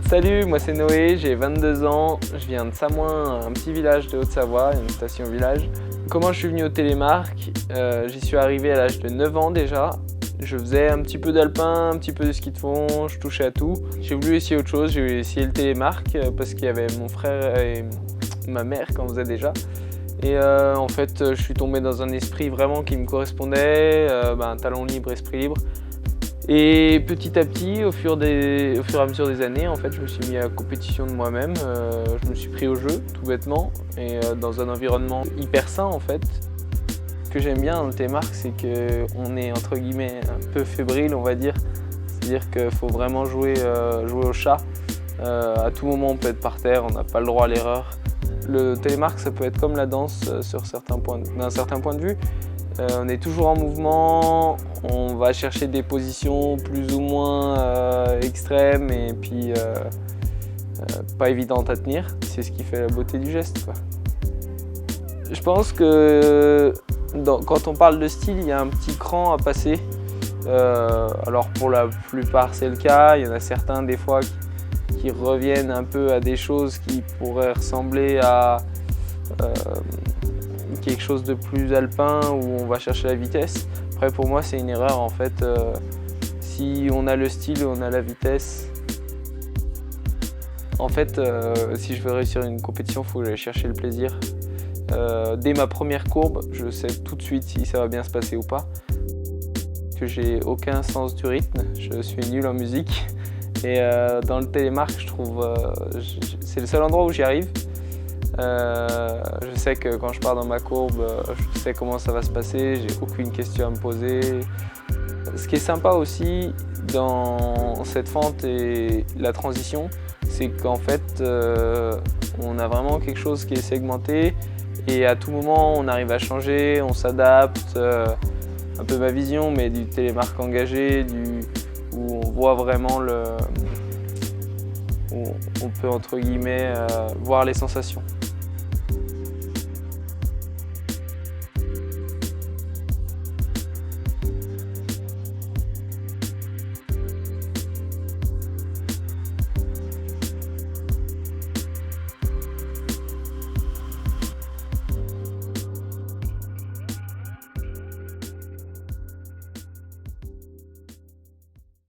Salut, moi c'est Noé, j'ai 22 ans, je viens de Samoin, un petit village de Haute-Savoie, une station-village. Comment je suis venu au télémark? J'y suis arrivé à l'âge de 9 ans déjà. Je faisais un petit peu d'alpin, un petit peu de ski de fond, je touchais à tout. J'ai voulu essayer autre chose, j'ai voulu essayer le télémark parce qu'il y avait mon frère et ma mère qui en faisaient déjà. Et en fait, je suis tombé dans un esprit vraiment qui me correspondait, un talent libre, esprit libre. Et petit à petit, au fur et à mesure des années, en fait, je me suis mis à la compétition de moi-même. Je me suis pris au jeu, tout bêtement, et dans un environnement hyper sain, en fait. Ce que j'aime bien dans le télémark, c'est qu'on est, entre guillemets, un peu fébrile, on va dire. C'est-à-dire qu'il faut vraiment jouer au chat. À tout moment, on peut être par terre, on n'a pas le droit à l'erreur. Le télémark, ça peut être comme la danse d'un certain point de vue. On est toujours en mouvement, on va chercher des positions plus ou moins extrêmes et puis pas évidentes à tenir. C'est ce qui fait la beauté du geste, quoi. Je pense que quand on parle de style, il y a un petit cran à passer. Alors pour la plupart c'est le cas, il y en a certains des fois qui reviennent un peu à des choses qui pourraient ressembler à quelque chose de plus alpin où on va chercher la vitesse. Après pour moi c'est une erreur en fait. Si on a le style, on a la vitesse. En fait si je veux réussir une compétition, il faut que j'aille chercher le plaisir. Dès ma première courbe, je sais tout de suite si ça va bien se passer ou pas. Que j'ai aucun sens du rythme, je suis nul en musique. Et dans le télémark, je trouve c'est le seul endroit où j'y arrive. Je sais que quand je pars dans ma courbe, je sais comment ça va se passer, j'ai aucune question à me poser. Ce qui est sympa aussi dans cette fente et la transition, c'est qu'en fait, on a vraiment quelque chose qui est segmenté et à tout moment, on arrive à changer, on s'adapte. Un peu ma vision, mais du télémark engagé, où on voit vraiment où on peut entre guillemets voir les sensations.